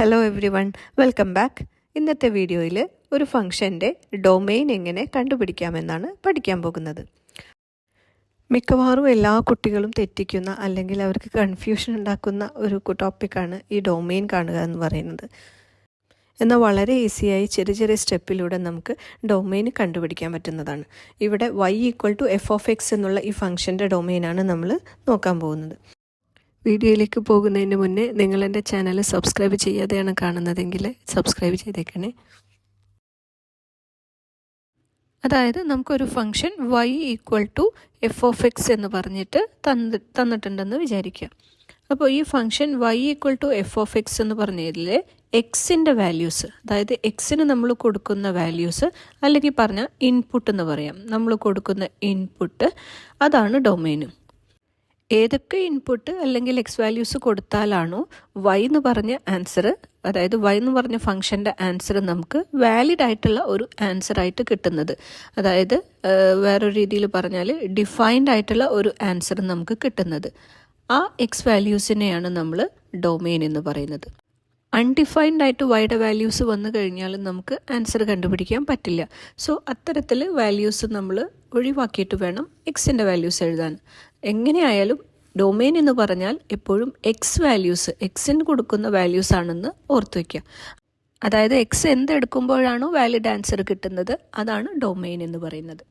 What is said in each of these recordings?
Hello every one, welcome back. ഇന്നത്തെ വീഡിയോയിൽ ഒരു ഫംഗ്ഷൻ്റെ ഡൊമെയിൻ എങ്ങനെ കണ്ടുപിടിക്കാമെന്നാണ് പഠിക്കാൻ പോകുന്നത്. മിക്കവാറും എല്ലാ കുട്ടികളും തെറ്റിക്കുന്ന അല്ലെങ്കിൽ അവർക്ക് കൺഫ്യൂഷൻ ഉണ്ടാക്കുന്ന ഒരു ടോപ്പിക്കാണ് ഈ ഡൊമെയിൻ കാണുക എന്ന് പറയുന്നത്. എന്നാൽ വളരെ ഈസിയായി ചെറിയ ചെറിയ സ്റ്റെപ്പിലൂടെ നമുക്ക് ഡൊമെയിൻ കണ്ടുപിടിക്കാൻ പറ്റുന്നതാണ്. ഇവിടെ y=f(x) എന്നുള്ള ഈ ഫംഗ്ഷൻ്റെ ഡൊമെയിനാണ് നമ്മൾ നോക്കാൻ പോകുന്നത്. വീഡിയോയിലേക്ക് പോകുന്നതിന് മുന്നേ നിങ്ങൾ എൻ്റെ ചാനൽ സബ്സ്ക്രൈബ് ചെയ്യാതെയാണ് കാണുന്നതെങ്കിൽ സബ്സ്ക്രൈബ് ചെയ്തേക്കണേ. അതായത് നമുക്കൊരു ഫംഗ്ഷൻ y=f(x) എന്ന് പറഞ്ഞിട്ട് തന്നിട്ടുണ്ടെന്ന് വിചാരിക്കുക. അപ്പോൾ ഈ ഫംഗ്ഷൻ y=f(x) എന്ന് പറഞ്ഞതിൽ എക്സിൻ്റെ വാല്യൂസ്, അതായത് എക്സിന് നമ്മൾ കൊടുക്കുന്ന വാല്യൂസ്, അല്ലെങ്കിൽ പറഞ്ഞാൽ ഇൻപുട്ട് എന്ന് പറയാം, നമ്മൾ കൊടുക്കുന്ന ഇൻപുട്ട്, അതാണ് ഡൊമെയിൻ. ഏതൊക്കെ ഇൻപുട്ട് അല്ലെങ്കിൽ എക്സ് വാല്യൂസ് കൊടുത്താലാണോ y എന്ന് പറഞ്ഞ ആൻസർ, അതായത് y എന്ന് പറഞ്ഞ ഫംഗ്ഷൻ്റെ ആൻസർ നമുക്ക് വാലിഡ് ആയിട്ടുള്ള ഒരു ആൻസർ ആയിട്ട് കിട്ടുന്നത്, അതായത് വേറൊരു രീതിയിൽ പറഞ്ഞാൽ ഡിഫൈൻഡ് ആയിട്ടുള്ള ഒരു ആൻസർ നമുക്ക് കിട്ടുന്നത്, ആ എക്സ് വാല്യൂസിനെയാണ് നമ്മൾ ഡൊമെയിൻ എന്ന് പറയുന്നത്. അൺഡിഫൈൻഡ് ആയിട്ട് വൈയുടെ വാല്യൂസ് വന്നു കഴിഞ്ഞാൽ നമുക്ക് ആൻസർ കണ്ടുപിടിക്കാൻ പറ്റില്ല. സോ അത്തരത്തിൽ വാല്യൂസ് നമ്മൾ ഒഴിവാക്കിയിട്ട് വേണം എക്സിൻ്റെ വാല്യൂസ് എഴുതാൻ. എങ്ങനെയായാലും ഡൊമെയിൻ എന്ന് പറഞ്ഞാൽ എപ്പോഴും എക്സ് വാല്യൂസ്, എക്സിന് കൊടുക്കുന്ന വാല്യൂസ് ആണെന്ന് ഓർത്ത് വയ്ക്കുക. അതായത് എക്സ് എന്തെടുക്കുമ്പോഴാണോ വാലിഡ് ആൻസർ കിട്ടുന്നത്, അതാണ് ഡൊമെയിൻ എന്ന് പറയുന്നത്.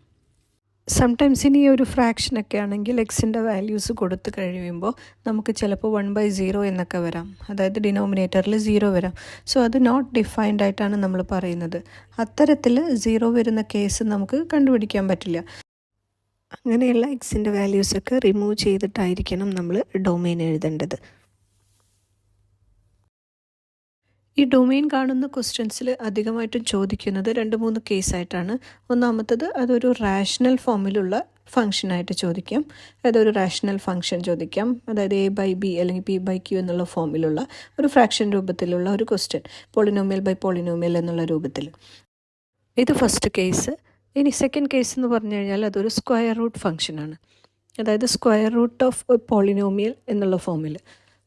സംടൈംസ് ഇനി ഒരു ഫ്രാക്ഷനൊക്കെ ആണെങ്കിൽ എക്സിൻ്റെ വാല്യൂസ് കൊടുത്തു കഴിയുമ്പോൾ നമുക്ക് ചിലപ്പോൾ 1/0 എന്നൊക്കെ വരാം, അതായത് ഡിനോമിനേറ്ററിൽ 0 വരാം. സോ അത് നോട്ട് ഡിഫൈൻഡ് ആയിട്ടാണ് നമ്മൾ പറയുന്നത്. അത്തരത്തിൽ 0 വരുന്ന കേസ് നമുക്ക് കണ്ടുപിടിക്കാൻ പറ്റില്ല. അങ്ങനെയുള്ള എക്സിൻ്റെ വാല്യൂസൊക്കെ റിമൂവ് ചെയ്തിട്ടായിരിക്കണം നമ്മൾ ഡൊമെയിൻ എഴുതേണ്ടത്. ഈ ഡൊമെയിൻ കാണുന്ന ക്വസ്റ്റ്യൻസിൽ അധികമായിട്ടും ചോദിക്കുന്നത് 2-3 കേസായിട്ടാണ്. ഒന്നാമത്തത് അതൊരു റാഷണൽ ഫോമിലുള്ള ഫംഗ്ഷനായിട്ട് ചോദിക്കാം, അതൊരു റാഷണൽ ഫംഗ്ഷൻ ചോദിക്കാം, അതായത് a/b അല്ലെങ്കിൽ p/q എന്നുള്ള ഫോമിലുള്ള ഒരു ഫ്രാക്ഷൻ രൂപത്തിലുള്ള ഒരു ക്വസ്റ്റ്യൻ, പോളിനോമിയൽ ബൈ പോളിനോമിയൽ എന്നുള്ള രൂപത്തിൽ. ഇത് ഫസ്റ്റ് കേസ്. ഇനി സെക്കൻഡ് കേസ് എന്ന് പറഞ്ഞു കഴിഞ്ഞാൽ അതൊരു സ്ക്വയർ റൂട്ട് ഫംഗ്ഷനാണ്, അതായത് സ്ക്വയർ റൂട്ട് ഓഫ് പോളിനോമിയൽ എന്നുള്ള ഫോമിൽ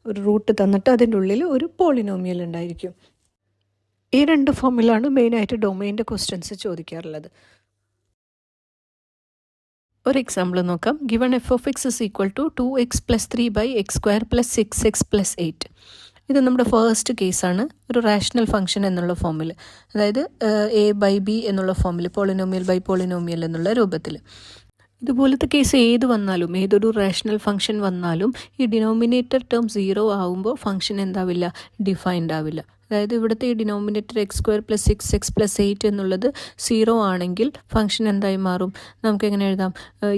ഒരു റൂട്ട് തന്നിട്ട് അതിൻ്റെ ഉള്ളിൽ ഒരു പോളിനോമിയൽ ഉണ്ടായിരിക്കും. ഈ 2 ഫോമിലാണ് മെയിനായിട്ട് ഡൊമെയിൻ്റെ ക്വസ്റ്റ്യൻസ് ചോദിക്കാറുള്ളത്. ഒരു എക്സാമ്പിൾ നോക്കാം. Given f(x) = 2x + 3/x² + 6x + 8. ഇത് നമ്മുടെ ഫസ്റ്റ് കേസാണ്, ഒരു റാഷണൽ ഫംഗ്ഷൻ എന്നുള്ള ഫോമിൽ, അതായത് a/b എന്നുള്ള ഫോമിൽ, പോളിനോമിയൽ ബൈ പോളിനോമിയൽ എന്നുള്ള രൂപത്തിൽ. ഇതുപോലത്തെ കേസ് ഏത് വന്നാലും, ഏതൊരു റാഷണൽ ഫംഗ്ഷൻ വന്നാലും ഈ ഡിനോമിനേറ്റർ ടേം 0 ആവുമ്പോൾ ഫംഗ്ഷൻ എന്താവില്ല, ഡിഫൈൻഡ് ആവില്ല. അതായത് ഇവിടുത്തെ ഈ ഡിനോമിനേറ്റർ x² + 6x + 8 എന്നുള്ളത് 0 ആണെങ്കിൽ ഫംഗ്ഷൻ എന്തായി മാറും, നമുക്ക് എങ്ങനെ എഴുതാം,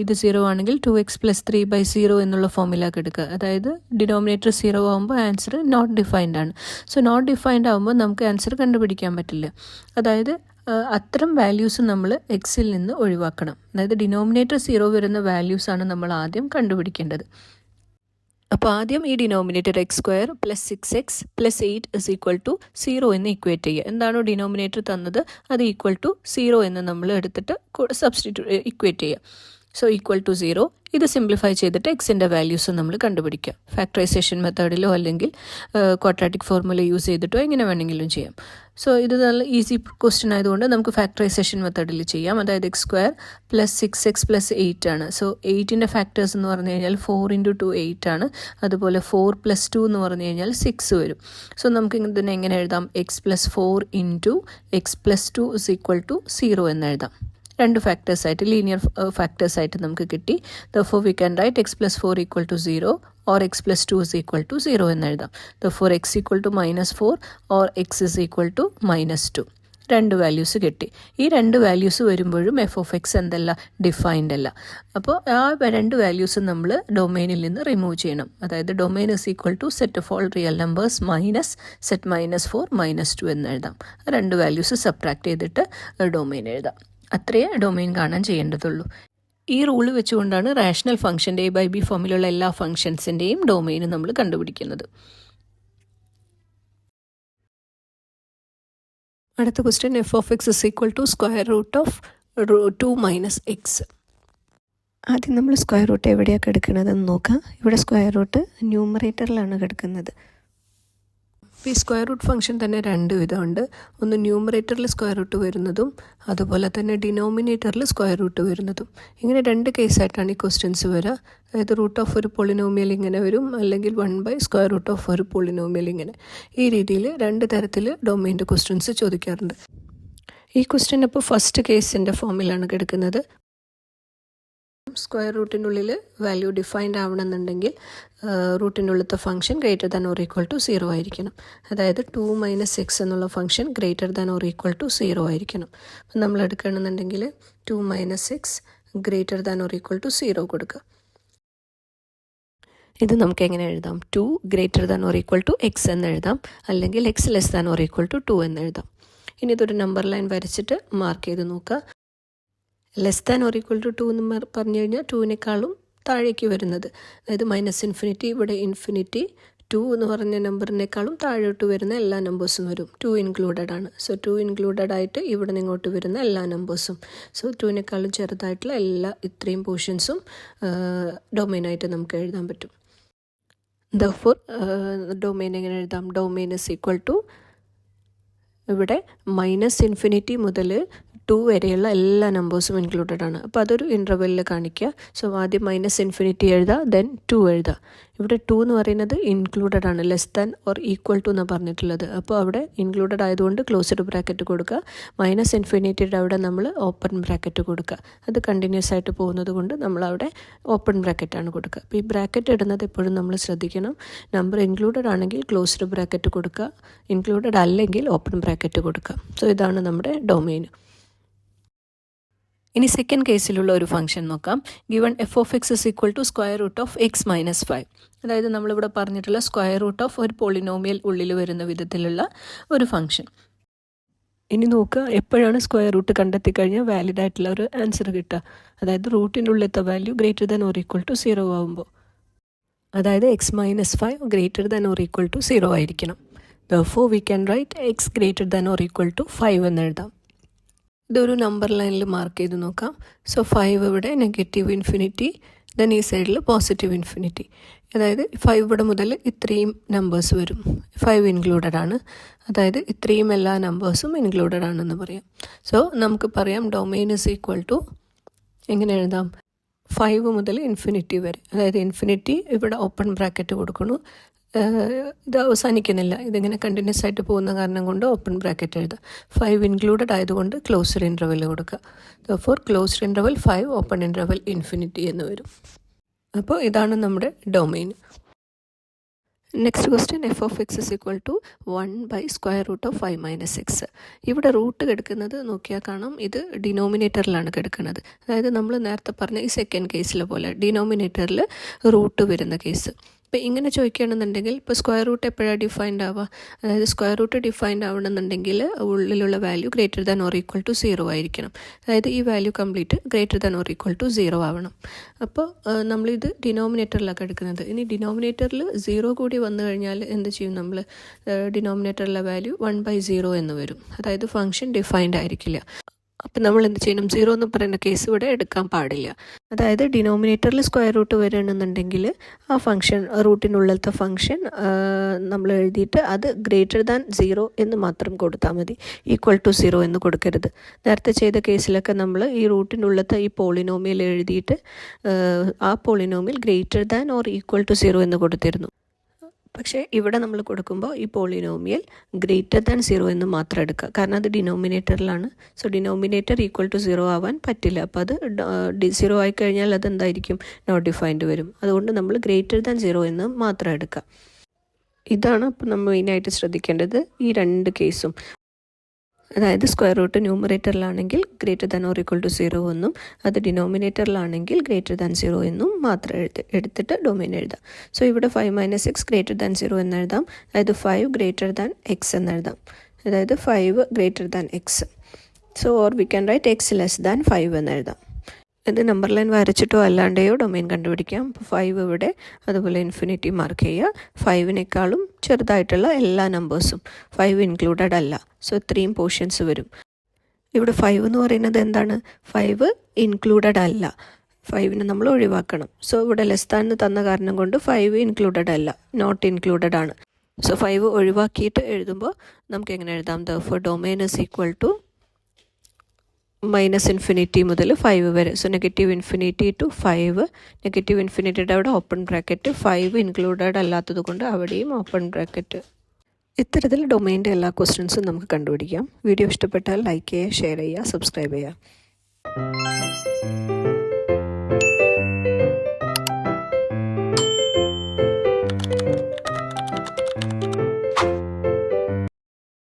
ഇത് 0 ആണെങ്കിൽ 2x + 3/0 എന്നുള്ള ഫോമിലാക്കി എടുക്കുക. അതായത് ഡിനോമിനേറ്റർ 0 ആകുമ്പോൾ ആൻസർ നോട്ട് ഡിഫൈൻഡ് ആണ്. സോ നോട്ട് ഡിഫൈൻഡ് ആകുമ്പോൾ നമുക്ക് ആൻസർ കണ്ടുപിടിക്കാൻ പറ്റില്ല. അതായത് അത്തരം വാല്യൂസ് നമ്മൾ എക്സിൽ നിന്ന് ഒഴിവാക്കണം. അതായത് ഡിനോമിനേറ്റർ 0 വരുന്ന വാല്യൂസാണ് നമ്മൾ ആദ്യം കണ്ടുപിടിക്കേണ്ടത്. അപ്പോൾ ആദ്യം ഈ ഡിനോമിനേറ്റർ x² + 6x + 8 = 0 എന്ന് ഇക്വേറ്റ് ചെയ്യുക. എന്താണോ ഡിനോമിനേറ്റർ തന്നത് അത് =0 എന്ന് നമ്മൾ എടുത്തിട്ട് സബ്സ്റ്റിറ്റ്യൂട്ട് ഇക്വേറ്റ് ചെയ്യുക. സോ =0. ഇത് സിംപ്ലിഫൈ ചെയ്തിട്ട് എക്സിൻ്റെ വാല്യൂസ് നമ്മൾ കണ്ടുപിടിക്കുക. ഫാക്ടറൈസേഷൻ മെത്തേഡിലോ അല്ലെങ്കിൽ ക്വാഡ്രാറ്റിക് ഫോർമുല യൂസ് ചെയ്തിട്ടോ എങ്ങനെ വേണമെങ്കിലും ചെയ്യാം. സോ ഇത് നല്ല ഈസി ക്വസ്റ്റ്യൻ ആയതുകൊണ്ട് നമുക്ക് ഫാക്ടറൈസേഷൻ മെത്തേഡിൽ ചെയ്യാം. അതായത് x² + 6x + 8 ആണ്. സോ 8ൻ്റെ ഫാക്ടേഴ്സ് എന്ന് പറഞ്ഞു കഴിഞ്ഞാൽ 4 × 2 8 ആണ്. അതുപോലെ 4 + 2 എന്ന് പറഞ്ഞു കഴിഞ്ഞാൽ 6 വരും. സോ നമുക്ക് ഇതിനെ എങ്ങനെ എഴുതാം, x + 4 × x + 2 = 0 എന്ന് എഴുതാം. 2 ഫാക്ടേഴ്സായിട്ട്, ലീനിയർ ഫാക്ടേഴ്സായിട്ട് നമുക്ക് കിട്ടി. Therefore we can write x + 4 = 0 or x + 2 = 0 എന്ന് എഴുതാം. Therefore x = -4 or x = -2. 2 values കിട്ടി. ഈ 2 വാല്യൂസ് വരുമ്പോഴും f(x) എന്തല്ല, ഡിഫൈൻഡ് അല്ല. അപ്പോൾ ആ 2 വാല്യൂസ് നമ്മൾ ഡൊമെയിനിൽ നിന്ന് റിമൂവ് ചെയ്യണം. അതായത് domain = set of all real numbers minus set -4 -2 എന്ന് എഴുതാം. 2 വാല്യൂസ് സബ്ട്രാക്ട് ചെയ്തിട്ട് ഡൊമെയിൻ എഴുതാം. അത്രയേ ഡൊമെയിൻ കാണാൻ ചെയ്യേണ്ടതുള്ളൂ. ഈ റൂൾ വെച്ചുകൊണ്ടാണ് റാഷണൽ ഫംഗ്ഷൻ്റെ a/b ഫോമിലുള്ള എല്ലാ ഫംഗ്ഷൻസിൻ്റെയും ഡൊമെയിൻ നമ്മൾ കണ്ടുപിടിക്കുന്നത്. അടുത്ത ക്വസ്റ്റ്യൻ, f(x) = √2 - x. ആദ്യം നമ്മൾ സ്ക്വയർ റൂട്ട് എവിടെയാണ് എടുക്കുന്നതെന്ന് നോക്കാം. ഇവിടെ സ്ക്വയർ റൂട്ട് ന്യൂമറേറ്ററിലാണ് കിടക്കുന്നത്. ഈ സ്ക്വയർ റൂട്ട് ഫംഗ്ഷൻ തന്നെ രണ്ട് വിധമുണ്ട്. ഒന്ന് ന്യൂമറേറ്ററിൽ സ്ക്വയർ റൂട്ട് വരുന്നതും അതുപോലെ തന്നെ ഡിനോമിനേറ്ററിൽ സ്ക്വയർ റൂട്ട് വരുന്നതും. ഇങ്ങനെ രണ്ട് കേസായിട്ടാണ് ഈ ക്വസ്റ്റ്യൻസ് വരിക. അതായത് റൂട്ട് ഓഫ് ഒരു പോളിനോമിയൽ ഇങ്ങനെ വരും, അല്ലെങ്കിൽ 1/√√ ഓഫ് ഒരു പോളിനോമിയൽ ഇങ്ങനെ. ഈ രീതിയിൽ രണ്ട് തരത്തിൽ ഡൊമെയിൻ്റെ ക്വസ്റ്റ്യൻസ് ചോദിക്കാറുണ്ട്. ഈ ക്വസ്റ്റ്യൻ അപ്പോൾ ഫസ്റ്റ് കേസിൻ്റെ ഫോമിലാണ് കിടക്കുന്നത്. സ്ക്വയർ റൂട്ടിനുള്ളിൽ വാല്യൂ ഡിഫൈൻഡ് ആവണമെന്നുണ്ടെങ്കിൽ റൂട്ടിനുള്ളിലത്തെ ഫംഗ്ഷൻ >0 ആയിരിക്കണം. അതായത് 2 - x എന്നുള്ള ഫംഗ്ഷൻ >0 ആയിരിക്കണം. അപ്പം നമ്മൾ എടുക്കുകയാണെന്നുണ്ടെങ്കിൽ 2 - x >0 കൊടുക്കുക. ഇത് നമുക്ക് എങ്ങനെ എഴുതാം? 2 > x എന്ന് എഴുതാം, അല്ലെങ്കിൽ x <= 2 എന്ന് എഴുതാം. ഇനി ഇതൊരു നമ്പർ ലൈൻ വരച്ചിട്ട് മാർക്ക് ചെയ്ത് നോക്കുക. <2 എന്ന് പറഞ്ഞു കഴിഞ്ഞാൽ 2-നേക്കാളും താഴേക്ക് വരുന്നത്, അതായത് -∞, ഇവിടെ ഇൻഫിനിറ്റി, 2 എന്ന് പറഞ്ഞ നമ്പറിനേക്കാളും താഴോട്ട് വരുന്ന എല്ലാ നമ്പേഴ്സും വരും. 2 ഇൻക്ലൂഡഡ് ആണ്. സോ 2 ഇൻക്ലൂഡഡ് ആയിട്ട് ഇവിടെ നിന്ന് ഇങ്ങോട്ട് വരുന്ന എല്ലാ നമ്പേഴ്സും. സോ 2-നേക്കാളും ചെറുതായിട്ടുള്ള എല്ലാ ഇത്രയും പോർഷൻസും ഡൊമെയിനായിട്ട് നമുക്ക് എഴുതാൻ പറ്റും. ദെർഫോർ ഡൊമെയിൻ എങ്ങനെ എഴുതാം? ഡൊമെയിൻ = ഇവിടെ -∞ മുതൽ 2 വരെയുള്ള എല്ലാ നമ്പേഴ്സും ഇൻക്ലൂഡഡ് ആണ്. അപ്പോൾ അതൊരു ഇൻ്റർവെല്ലിൽ കാണിക്കുക. സോ ആദ്യം -∞ എഴുതുക, ദെൻ 2 എഴുതുക. ഇവിടെ 2 എന്ന് പറയുന്നത് ഇൻക്ലൂഡഡ് ആണ്, <= എന്നാണ് പറഞ്ഞിട്ടുള്ളത്. അപ്പോൾ അവിടെ ഇൻക്ലൂഡഡ് ആയതുകൊണ്ട് ക്ലോസ്ഡ് ബ്രാക്കറ്റ് കൊടുക്കുക. -∞ അവിടെ നമ്മൾ ഓപ്പൺ ബ്രാക്കറ്റ് കൊടുക്കുക. അത് കണ്ടിന്യൂസ് ആയിട്ട് പോകുന്നത് കൊണ്ട് നമ്മൾ അവിടെ ഓപ്പൺ ബ്രാക്കറ്റാണ് കൊടുക്കുക. അപ്പോൾ ഈ ബ്രാക്കറ്റ് ഇടുന്നത് എപ്പോഴും നമ്മൾ ശ്രദ്ധിക്കണം. നമ്പർ ഇൻക്ലൂഡഡ് ആണെങ്കിൽ ക്ലോസ്ഡ് ബ്രാക്കറ്റ് കൊടുക്കുക, ഇൻക്ലൂഡഡ് അല്ലെങ്കിൽ ഓപ്പൺ ബ്രാക്കറ്റ് കൊടുക്കുക. സോ ഇതാണ് നമ്മുടെ ഡൊമെയിൻ. ഇനി സെക്കൻഡ് കേസിലുള്ള ഒരു ഫംഗ്ഷൻ നോക്കാം. Given f(x) = x - 5. അതായത് നമ്മളിവിടെ പറഞ്ഞിട്ടുള്ള സ്ക്വയർ റൂട്ട് ഓഫ് ഒരു പോളിനോമിയൽ ഉള്ളിൽ വരുന്ന വിധത്തിലുള്ള ഒരു ഫംഗ്ഷൻ. ഇനി നോക്കുക, എപ്പോഴാണ് സ്ക്വയർ റൂട്ട് കണ്ടെത്തി കഴിഞ്ഞാൽ വാലിഡ് ആയിട്ടുള്ള ഒരു ആൻസർ കിട്ടുക? അതായത് റൂട്ടിനുള്ളിലത്തെ വാല്യൂ > 0 ആകുമ്പോൾ, അതായത് x - 5 > 0 ആയിരിക്കണം. Therefore we can write x > 5 എന്ന് എഴുതാം. ഇതൊരു നമ്പർ ലൈനിൽ മാർക്ക് ചെയ്ത് നോക്കാം. സോ 5 ഇവിടെ -∞, ദെൻ ഈ സൈഡിൽ +∞. അതായത് 5 ഇവിടെ മുതൽ ഇത്രയും നമ്പേഴ്സ് വരും. 5 ഇൻക്ലൂഡഡ് ആണ്, അതായത് ഇത്രയും എല്ലാ നമ്പേഴ്സും ഇൻക്ലൂഡഡ് ആണെന്ന് പറയാം. സോ നമുക്ക് പറയാം ഡൊമെയിൻ = എങ്ങനെ എഴുതാം? 5 മുതൽ ഇൻഫിനിറ്റി വരെ, അതായത് ഇൻഫിനിറ്റി ഇവിടെ ഓപ്പൺ ബ്രാക്കറ്റ് കൊടുക്കുന്നു. ഇത് അവസാനിക്കുന്നില്ല, ഇതിങ്ങനെ കണ്ടിന്യൂസ് ആയിട്ട് പോകുന്ന കാരണം കൊണ്ട് ഓപ്പൺ ബ്രാക്കറ്റ് എഴുതുക. 5 ഇൻക്ലൂഡഡ് ആയതുകൊണ്ട് ക്ലോസ്ഡ് ഇൻ്റർവെൽ കൊടുക്കുക. Therefore closed interval 5, open interval infinity എന്ന് വരും. അപ്പോൾ ഇതാണ് നമ്മുടെ domain. Next question f(x) = 1/√5 - x. ഇവിടെ റൂട്ട് കിടക്കുന്നത് നോക്കിയാൽ കാണാം, ഇത് ഡിനോമിനേറ്ററിലാണ് കിടക്കുന്നത്. അതായത് നമ്മൾ നേരത്തെ പറഞ്ഞ ഈ സെക്കൻഡ് കേസിലെ പോലെ ഡിനോമിനേറ്ററിൽ റൂട്ട് വരുന്ന കേസ്. ഇപ്പോൾ ഇങ്ങനെ ചോദിക്കുകയാണെന്നുണ്ടെങ്കിൽ ഇപ്പോൾ സ്ക്വയർ റൂട്ട് എപ്പോഴാണ് ഡിഫൈൻഡ് ആവുക? അതായത് സ്ക്വയർ റൂട്ട് ഡിഫൈൻഡ് ആവണമെന്നുണ്ടെങ്കിൽ ഉള്ളിലുള്ള വാല്യൂ > 0 ആയിരിക്കണം. അതായത് ഈ വാല്യൂ കംപ്ലീറ്റ് > 0 ആവണം. അപ്പോൾ നമ്മളിത് ഡിനോമിനേറ്ററിലാണ് എടുക്കുന്നത്. ഇനി ഡിനോമിനേറ്ററിൽ 0 കൂടി വന്നു കഴിഞ്ഞാൽ എന്ത് ചെയ്യും? നമ്മൾ ഡിനോമിനേറ്ററിലെ വാല്യൂ 1/0 എന്ന് വരും. അതായത് ഫംഗ്ഷൻ ഡിഫൈൻഡ് ആയിരിക്കില്ല. അപ്പം നമ്മൾ എന്ത് ചെയ്യണം? 0 എന്ന് പറയുന്ന കേസ് ഇവിടെ എടുക്കാൻ പാടില്ല. അതായത് ഡിനോമിനേറ്ററിൽ സ്ക്വയർ റൂട്ട് വരികയാണെന്നുണ്ടെങ്കിൽ ആ ഫംഗ്ഷൻ, റൂട്ടിനുള്ളിലത്തെ ഫംഗ്ഷൻ നമ്മൾ എഴുതിയിട്ട് അത് > 0 എന്ന് മാത്രം കൊടുത്താൽ മതി, =0 എന്ന് കൊടുക്കരുത്. നേരത്തെ ചെയ്ത കേസിലൊക്കെ നമ്മൾ ഈ റൂട്ടിനുള്ളിലത്തെ ഈ പോളിനോമിയൽ എഴുതിയിട്ട് ആ പോളിനോമിയൽ > 0 എന്ന് കൊടുത്തിരുന്നു. പക്ഷേ ഇവിടെ നമ്മൾ കൊടുക്കുമ്പോൾ ഈ പോളിനോമിയൽ > 0 എന്ന് മാത്രം എടുക്കുക, കാരണം അത് ഡിനോമിനേറ്ററിലാണ്. സോ ഡിനോമിനേറ്റർ =0 ആവാൻ പറ്റില്ല. അപ്പോൾ അത് 0 ആയിക്കഴിഞ്ഞാൽ അതെന്തായിരിക്കും? നോട്ട് ഡിഫൈൻഡ് വരും. അതുകൊണ്ട് നമ്മൾ > 0 എന്ന് മാത്രം എടുക്കുക. ഇതാണ് അപ്പോൾ നമ്മൾ മെയിനായിട്ട് ശ്രദ്ധിക്കേണ്ടത് ഈ രണ്ട് കേസും. അതായത് സ്ക്വയർ റൂട്ട് ന്യൂമറേറ്ററിലാണെങ്കിൽ > 0 എന്നും, അത് ഡിനോമിനേറ്ററിലാണെങ്കിൽ > 0 എന്നും മാത്രം എടുത്തിട്ട് ഡൊമെയിൻ എഴുതാം. സോ ഇവിടെ 5 - x > 0 എന്ന് എഴുതാം, അതായത് 5 > x എന്ന് എഴുതാം, അതായത് 5 > x. So or we can write x < 5 എന്ന് എഴുതാം. ഇത് നമ്പർ ലൈൻ വരച്ചിട്ടോ അല്ലാണ്ടെയോ ഡൊമെയിൻ കണ്ടുപിടിക്കാം. 5 ഇവിടെ, അതുപോലെ ഇൻഫിനിറ്റി മാർക്ക് ചെയ്യുക. 5-നേക്കാളും ചെറുതായിട്ടുള്ള എല്ലാ നമ്പേഴ്സും, 5 ഇൻക്ലൂഡഡ് അല്ല. സോ ഇത്രയും പോർഷൻസ് വരും. ഇവിടെ 5 എന്ന് പറയുന്നത് എന്താണ്? 5 ഇൻക്ലൂഡഡ് അല്ല, 5നെ നമ്മൾ ഒഴിവാക്കണം. സോ ഇവിടെ ലെസ് ദാൻ തന്ന കാരണം കൊണ്ട് 5 ഇൻക്ലൂഡഡ് അല്ല, നോട്ട് ഇൻക്ലൂഡഡ് ആണ്. സോ 5 ഒഴിവാക്കിയിട്ട് എഴുതുമ്പോൾ നമുക്ക് എങ്ങനെ എഴുതാം? Therefore domain is equal to -∞ മുതൽ 5 വരെ. സോ -∞ ടു 5, -∞ അവിടെ ഓപ്പൺ ബ്രാക്കറ്റ്, 5 ഇൻക്ലൂഡഡ് അല്ലാത്തത് കൊണ്ട് അവിടെയും ഓപ്പൺ ബ്രാക്കറ്റ്. ഇത്തരത്തിൽ ഡൊമെയിൻ്റെ എല്ലാ ക്വസ്റ്റ്യൻസും നമുക്ക് കണ്ടുപിടിക്കാം. വീഡിയോ ഇഷ്ടപ്പെട്ടാൽ ലൈക്ക് ചെയ്യുക, ഷെയർ ചെയ്യുക, സബ്സ്ക്രൈബ് ചെയ്യുക.